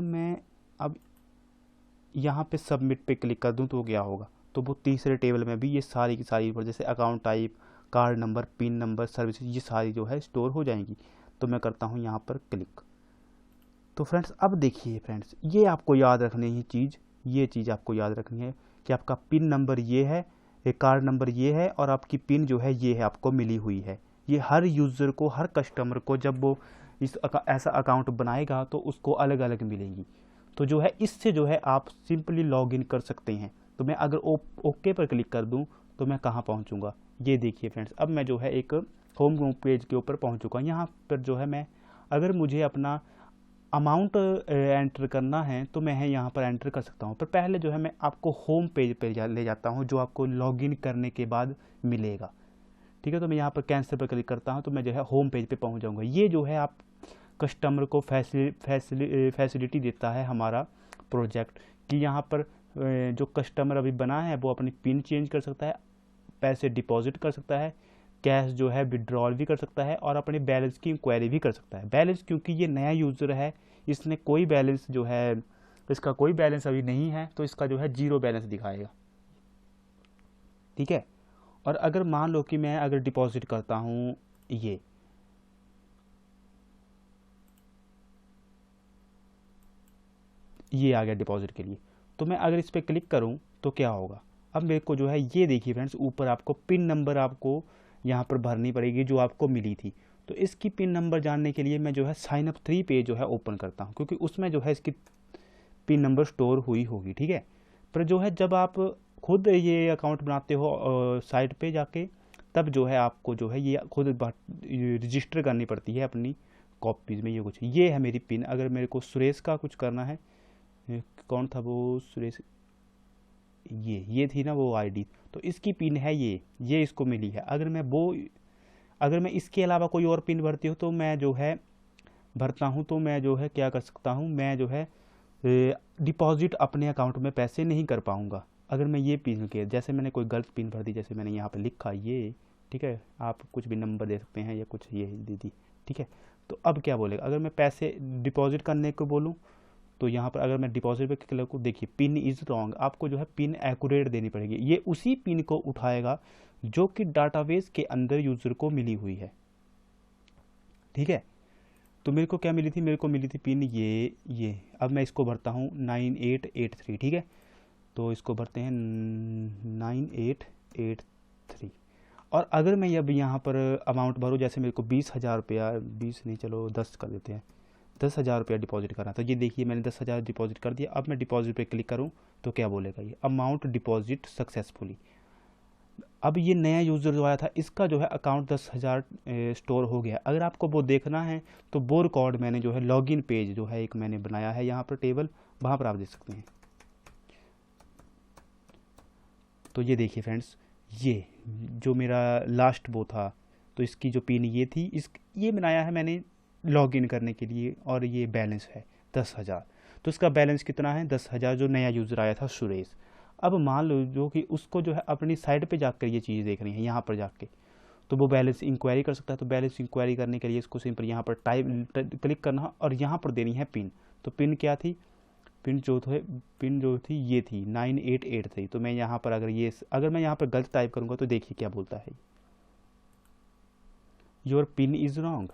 मैं अब यहाँ पे सबमिट पे क्लिक कर दूँ तो क्या होगा, तो वो तीसरे टेबल में भी ये सारी की सारी ऊपर जैसे account type, card number, pin number, service, ये सारी जो है स्टोर हो जाएंगी। तो मैं करता हूँ यहाँ पर क्लिक। तो फ्रेंड्स अब देखिए फ्रेंड्स, ये आपको याद रखनी है चीज़, ये चीज़ आपको याद रखनी है कि आपका पिन नंबर ये है, ये कार्ड नंबर ये है, और आपकी पिन जो है ये है, आपको मिली हुई है। ये हर यूज़र को, हर कस्टमर को जब वो ऐसा अकाउंट बनाएगा तो उसको अलग अलग मिलेंगी। तो जो है इससे जो है आप सिंपली लॉग इन कर सकते हैं। तो मैं अगर ओके पर क्लिक कर दूं तो मैं कहाँ पहुंचूंगा, ये देखिए फ्रेंड्स, अब मैं जो है एक होम पेज के ऊपर पहुंच चुका हूँ। यहाँ पर जो है मैं, अगर मुझे अपना अमाउंट एंटर करना है तो मैं यहाँ पर एंटर कर सकता हूँ, पर पहले जो है मैं आपको होम पेज पे ले जाता हूँ, जो आपको लॉगिन करने के बाद मिलेगा। ठीक है, तो मैं यहाँ पर कैंसिल पर क्लिक करता हूँ तो मैं जो है होम पेज पे पहुँच जाऊँगा। ये जो है आप कस्टमर को फैसिलिटी देता है हमारा प्रोजेक्ट, कि यहाँ पर जो कस्टमर अभी बना है वो अपनी पिन चेंज कर सकता है, पैसे डिपॉजिट कर सकता है, कैश जो है विड्रॉल भी कर सकता है, और अपने बैलेंस की इंक्वायरी भी कर सकता है। बैलेंस, क्योंकि ये नया यूज़र है, इसने कोई बैलेंस जो है, इसका कोई बैलेंस अभी नहीं है, तो इसका जो है जीरो बैलेंस दिखाएगा। ठीक है, और अगर मान लो कि मैं अगर डिपॉजिट करता हूँ, ये आ गया डिपॉजिट के लिए, तो मैं अगर इस पर क्लिक करूं तो क्या होगा, अब मेरे को जो है ये देखिए फ्रेंड्स, ऊपर आपको पिन नंबर आपको यहाँ पर भरनी पड़ेगी जो आपको मिली थी। तो इसकी पिन नंबर जानने के लिए मैं जो है साइन अप 3 पेज जो है ओपन करता हूँ, क्योंकि उसमें जो है इसकी पिन नंबर स्टोर हुई होगी। ठीक है, पर जो है जब आप खुद ये अकाउंट बनाते हो साइट पे जाके, तब जो है आपको जो है ये खुद रजिस्टर करनी पड़ती है अपनी कॉपीज़ में। ये कुछ ये है मेरी पिन, अगर मेरे को सुरेश का कुछ करना है, कौन था वो सुरेश, ये थी ना वो आईडी, तो इसकी पिन है ये इसको मिली है। अगर मैं इसके अलावा कोई और पिन भरती हूँ तो मैं जो है भरता हूँ, तो मैं जो है क्या कर सकता हूँ, मैं जो है डिपॉजिट अपने अकाउंट में पैसे नहीं कर पाऊँगा। अगर मैं ये पिन के, जैसे मैंने कोई गलत पिन भर दी, जैसे मैंने यहाँ पे लिखा ये, ठीक है, आप कुछ भी नंबर दे सकते हैं या कुछ ये दे दी। ठीक है, तो अब क्या बोलेगा, अगर मैं पैसे डिपॉजिट करने को बोलूँ तो यहाँ पर अगर मैं डिपॉजिट पे क्लिक करूँ, देखिए पिन इज़ रॉन्ग, आपको जो है पिन एक्यूरेट देनी पड़ेगी। ये उसी पिन को उठाएगा जो कि डाटाबेस के अंदर यूज़र को मिली हुई है। ठीक है, तो मेरे को क्या मिली थी, मेरे को मिली थी पिन ये अब मैं इसको भरता हूँ 9883। ठीक है, तो इसको भरते हैं 9883। और अगर मैं अब यहाँ पर अमाउंट भरूँ, जैसे मेरे को 20,000 रुपया, 20 नहीं चलो 10 कर देते हैं, 10,000 रुपया डिपॉजिट करना था। ये देखिए मैंने 10,000 डिपॉजिट कर दिया। अब मैं डिपॉजिट पे क्लिक करूँ तो क्या बोलेगा, ये अमाउंट डिपॉजिट सक्सेसफुली। अब ये नया यूज़र जो आया था, इसका जो है अकाउंट 10,000 स्टोर हो गया। अगर आपको वो देखना है तो वो रिकॉर्ड मैंने जो है लॉगिन पेज जो है एक मैंने बनाया है यहाँ पर टेबल, वहाँ पर आप देख सकते हैं। तो ये देखिए फ्रेंड्स, ये जो मेरा लास्ट वो था, तो इसकी जो पिन ये थी, ये बनाया है मैंने लॉगिन करने के लिए, और ये बैलेंस है 10,000। तो इसका बैलेंस कितना है, 10,000, जो नया यूज़र आया था सुरेश। अब मान लो जो कि उसको जो है अपनी साइट पे जाकर ये चीज़ देखनी है, यहाँ पर जाके, तो वो बैलेंस इंक्वायरी कर सकता है। तो बैलेंस इंक्वायरी करने के लिए इसको सिंपल यहाँ पर क्लिक करना और यहाँ पर देनी है पिन। तो पिन क्या थी, पिन जो थी ये थी 9883। तो मैं यहाँ पर अगर मैं यहाँ पर गलत टाइप करूँगा तो देखिए क्या बोलता है, योर पिन इज़ रॉन्ग।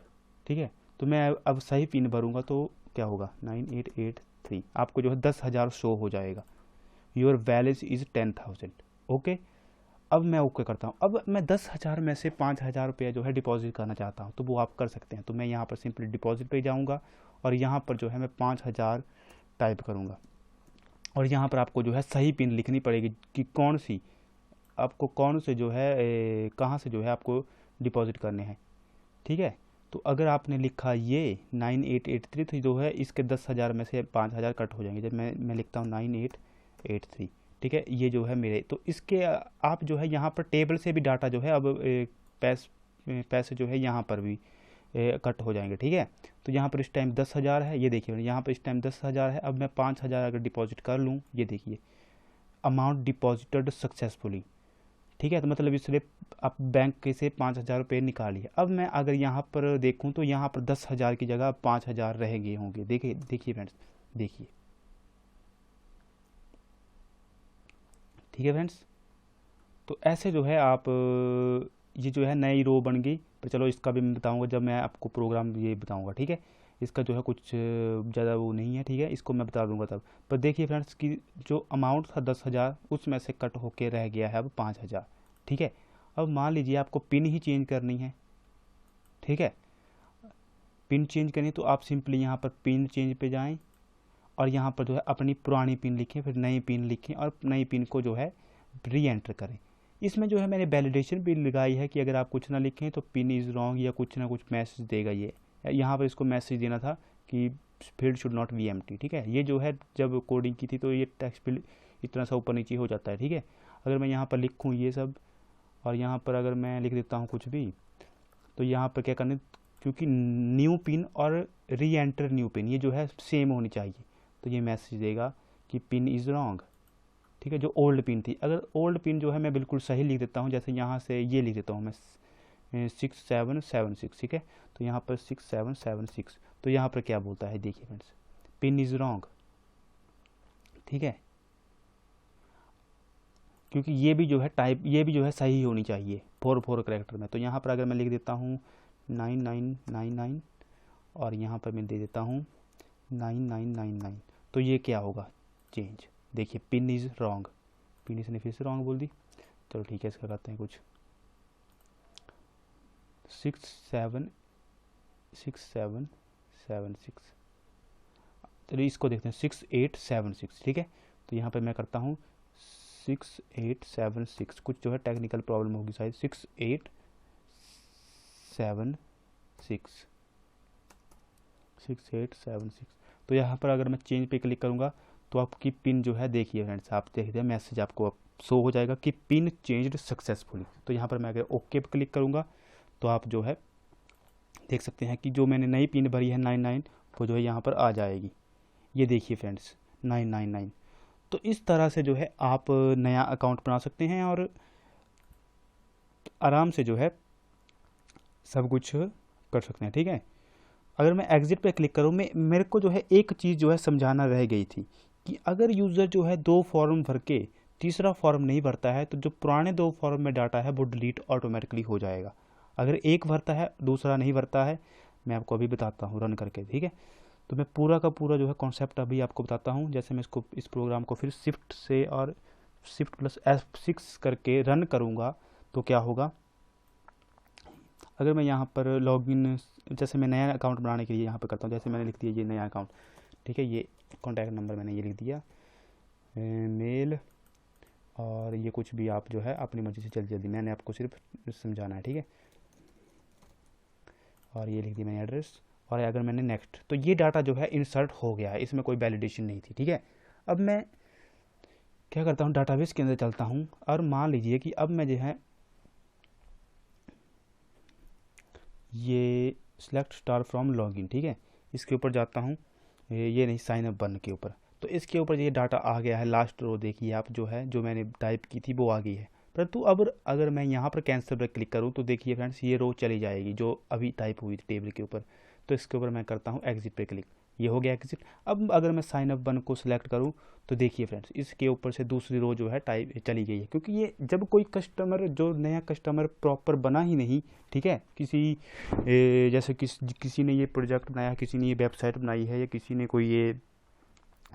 ठीक है, तो मैं अब सही पिन भरूँगा तो क्या होगा, 9883, आपको जो है 10,000 शो हो जाएगा। Your balance is 10,000। ओके, अब मैं ओके करता हूँ। अब मैं 10,000 में से 5,000 रुपया जो है डिपॉजिट करना चाहता हूँ, तो वो आप कर सकते हैं। तो मैं यहाँ पर सिंपली डिपॉजिट पे जाऊँगा और यहाँ पर जो है मैं 5,000 टाइप करूँगा, और यहाँ पर आपको जो है सही पिन लिखनी पड़ेगी कि आपको कौन से जो है कहाँ से जो है आपको डिपॉजिट करने हैं। ठीक है, तो अगर आपने लिखा ये 9883, तो जो है इसके 10,000 में से 5,000 कट हो जाएंगे। जब मैं लिखता हूँ 9883, ठीक है, ये जो है मेरे, तो इसके आप जो है यहाँ पर टेबल से भी डाटा जो है अब पैसे जो है यहाँ पर भी कट हो जाएंगे। ठीक है, तो यहाँ पर इस टाइम 10,000 है, ये देखिए यहाँ पर इस टाइम 10,000 है। अब मैं 5,000 अगर डिपॉजिट कर लूँ, ये देखिए अमाउंट डिपॉजिटेड सक्सेसफुली। ठीक है, तो मतलब इसलिए आप बैंक से 5,000 रुपये निकालिए। अब मैं अगर यहाँ पर देखूँ तो यहाँ पर 10,000 की जगह 5,000 रह गए होंगे। देखिए फ्रेंड्स, देखिए, ठीक है फ्रेंड्स। तो ऐसे जो है आप ये जो है नई रो बन गई। पर चलो इसका भी मैं बताऊंगा जब मैं आपको प्रोग्राम ये बताऊंगा, ठीक है। इसका जो है कुछ ज़्यादा वो नहीं है, ठीक है, इसको मैं बता दूंगा तब। पर देखिए फ्रेंड्स कि जो अमाउंट था 10,000 उसमें से कट होके रह गया है अब 5,000, ठीक है। अब मान लीजिए आपको पिन ही चेंज करनी है, ठीक है। पिन चेंज करनी तो आप सिंपली यहाँ पर पिन चेंज पे जाएं और यहाँ पर जो है अपनी पुरानी पिन लिखें, फिर नई पिन लिखें और नई पिन को जो है री एंटर करें। इसमें जो है मैंने वैलिडेशन भी लगाई है कि अगर आप कुछ ना लिखें तो पिन इज़ रॉन्ग या कुछ ना कुछ मैसेज देगा। ये यहाँ पर इसको मैसेज देना था कि field should not be empty, ठीक है। ये जो है जब कोडिंग की थी तो ये टेक्स्ट फील्ड इतना सा ऊपर नीचे हो जाता है, ठीक है। अगर मैं यहाँ पर लिखूँ ये सब और यहाँ पर अगर मैं लिख देता हूँ कुछ भी, तो यहाँ पर क्या करना, क्योंकि न्यू पिन और री एंटर न्यू पिन ये जो है सेम होनी चाहिए, तो ये मैसेज देगा कि पिन इज़ रॉन्ग, ठीक है। जो ओल्ड पिन थी, अगर ओल्ड पिन जो है मैं बिल्कुल सही लिख देता हूँ, जैसे यहाँ से ये लिख देता हूँ मैं 6776, ठीक है। तो यहाँ पर 6776, तो यहाँ पर क्या बोलता है देखिए फ्रेंड्स, पिन इज़ रॉन्ग, ठीक है। क्योंकि ये भी जो है टाइप, ये भी जो है सही होनी चाहिए 4 कैरेक्टर में। तो यहाँ पर अगर मैं लिख देता हूँ 9999 और यहाँ पर मैं दे देता हूँ 9999, तो ये क्या होगा चेंज, देखिए पिन इज़ रॉन्ग, पिन इसने फिर से रॉन्ग बोल दी। चलो ठीक है, इसका करते हैं कुछ 6776, चलिए इसको देखते हैं 6876, ठीक है। तो यहाँ पर मैं करता हूँ 6876, कुछ जो है टेक्निकल प्रॉब्लम होगी शायद, 6876। तो यहाँ पर अगर मैं चेंज पे क्लिक करूँगा तो आपकी पिन जो है, देखिए फ्रेंड्स आप देखते हैं मैसेज आपको शो हो जाएगा कि पिन चेंज्ड सक्सेसफुली। तो यहाँ पर मैं अगर ओके पे क्लिक करूँगा तो आप जो है देख सकते हैं कि जो मैंने नई पिन भरी है 99 वो जो है यहाँ पर आ जाएगी। ये देखिए फ्रेंड्स 999। तो इस तरह से जो है आप नया अकाउंट बना सकते हैं और आराम से जो है सब कुछ कर सकते हैं, ठीक है। अगर मैं एग्जिट पे क्लिक करूँ, मेरे को जो है एक चीज़ जो है समझाना रह गई थी कि अगर यूज़र जो है 2 फॉर्म भर के तीसरा फॉर्म नहीं भरता है तो जो पुराने 2 फॉर्म में डाटा है वो डिलीट ऑटोमेटिकली हो जाएगा। अगर एक भरता है दूसरा नहीं भरता है, मैं आपको अभी बताता हूँ रन करके, ठीक है। तो मैं पूरा का पूरा जो है कॉन्सेप्ट अभी आपको बताता हूँ। जैसे मैं इस प्रोग्राम को फिर शिफ्ट से और शिफ्ट प्लस F6 करके रन करूँगा तो क्या होगा, अगर मैं यहाँ पर लॉगिन, जैसे मैं नया अकाउंट बनाने के लिए यहाँ पर करता हूँ, जैसे मैंने लिख दिया ये नया अकाउंट, ठीक है। ये कॉन्टैक्ट नंबर मैंने ये लिख दिया, मेल, और ये कुछ भी आप जो है अपनी मर्ज़ी से जल्दी जल्दी, मैंने आपको सिर्फ समझाना है, ठीक है। और ये लिख दिया मैंने एड्रेस, और अगर मैंने नेक्स्ट, तो ये डाटा जो है इंसर्ट हो गया है, इसमें कोई वैलिडेशन नहीं थी, ठीक है। अब मैं क्या करता हूँ, डाटाबेस के अंदर चलता हूँ और मान लीजिए कि अब मैं जो है ये सेलेक्ट स्टार फ्रॉम लॉगिन, ठीक है, इसके ऊपर जाता हूँ, ये नहीं साइन अप बन के ऊपर, तो इसके ऊपर ये डाटा आ गया है। लास्ट रो देखिए आप जो है, जो मैंने टाइप की थी वो आ गई है। परंतु अब अगर मैं यहाँ पर कैंसिल पर क्लिक करूँ तो देखिए फ्रेंड्स ये रो चली जाएगी जो अभी टाइप हुई थी टेबल के ऊपर। तो इसके ऊपर मैं करता हूँ एग्जिट पे क्लिक, ये हो गया एग्जिट। अब अगर मैं साइन अप वन को सिलेक्ट करूँ तो देखिए फ्रेंड्स इसके ऊपर से दूसरी रो जो है टाइप चली गई है, क्योंकि ये जब कोई कस्टमर, जो नया कस्टमर प्रॉपर बना ही नहीं, ठीक है, जैसे किसी ने ये प्रोजेक्ट बनाया, किसी ने ये वेबसाइट बनाई है या किसी ने कोई ये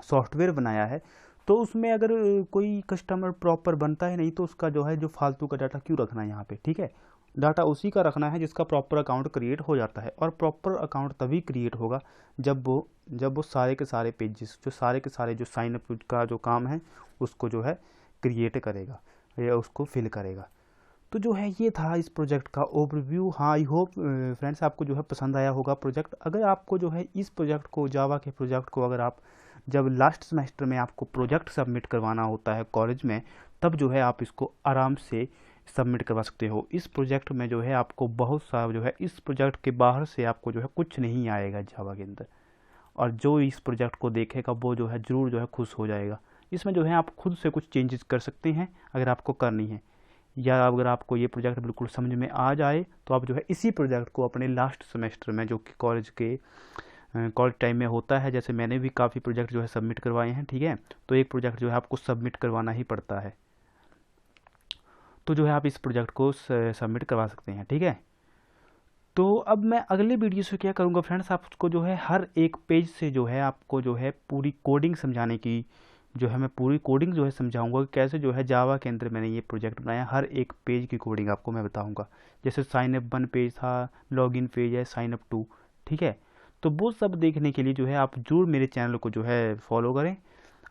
सॉफ्टवेयर बनाया है, तो उसमें अगर कोई कस्टमर प्रॉपर बनता है नहीं तो उसका जो है जो फालतू का डाटा क्यों रखना है यहाँ पे, ठीक है। डाटा उसी का रखना है जिसका प्रॉपर अकाउंट क्रिएट हो जाता है, और प्रॉपर अकाउंट तभी क्रिएट होगा जब वो सारे के सारे पेजेस, जो सारे के सारे जो साइन अप का जो काम है उसको जो है क्रिएट करेगा या उसको फिल करेगा। तो जो है ये था इस प्रोजेक्ट का ओवरव्यू। हाँ, आई होप फ्रेंड्स आपको जो है पसंद आया होगा प्रोजेक्ट। अगर आपको जो है इस प्रोजेक्ट को, जावा के प्रोजेक्ट को, अगर आप जब लास्ट सेमेस्टर में आपको प्रोजेक्ट सबमिट करवाना होता है कॉलेज में, तब जो है आप इसको आराम से सबमिट करवा सकते हो। इस प्रोजेक्ट में जो है आपको बहुत सारा जो है, इस प्रोजेक्ट के बाहर से आपको जो है कुछ नहीं आएगा जावा के अंदर, और जो इस प्रोजेक्ट को देखेगा वो जो है ज़रूर जो है खुश हो जाएगा। इसमें जो है आप खुद से कुछ चेंजेस कर सकते हैं अगर आपको करनी है, या अगर आपको ये प्रोजेक्ट बिल्कुल समझ में आ जाए तो आप जो है इसी प्रोजेक्ट को अपने लास्ट सेमेस्टर में, जो कि कॉलेज के कॉलेज टाइम में होता है, जैसे मैंने भी काफ़ी प्रोजेक्ट जो है सबमिट करवाए हैं, ठीक है। तो एक प्रोजेक्ट जो है आपको सबमिट करवाना ही पड़ता है, तो जो है आप इस प्रोजेक्ट को सबमिट करवा सकते हैं, ठीक है। तो अब मैं अगले वीडियो से क्या करूँगा फ्रेंड्स, आपको जो है हर एक पेज से जो है आपको जो है पूरी कोडिंग समझाने की जो है मैं पूरी कोडिंग जो है समझाऊंगा कि कैसे जो है जावा के अंदर मैंने ये प्रोजेक्ट बनाया। हर एक पेज की कोडिंग आपको मैं बताऊंगा, जैसे साइन अप 1 पेज था, लॉगिन पेज है, साइन अप 2, ठीक है। तो वो सब देखने के लिए जो है आप जरूर मेरे चैनल को जो है फॉलो करें।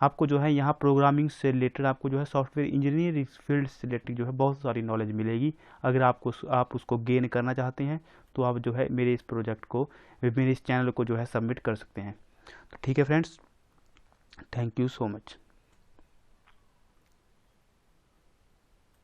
आपको जो है यहाँ प्रोग्रामिंग से रिलेटेड, आपको जो है सॉफ्टवेयर इंजीनियरिंग फील्ड से रिलेटेड जो है बहुत सारी नॉलेज मिलेगी। अगर आप उसको गेन करना चाहते हैं तो आप जो है मेरे इस प्रोजेक्ट को, मेरे इस चैनल को जो है सबमिट कर सकते हैं। तो ठीक है friends, thank you so much.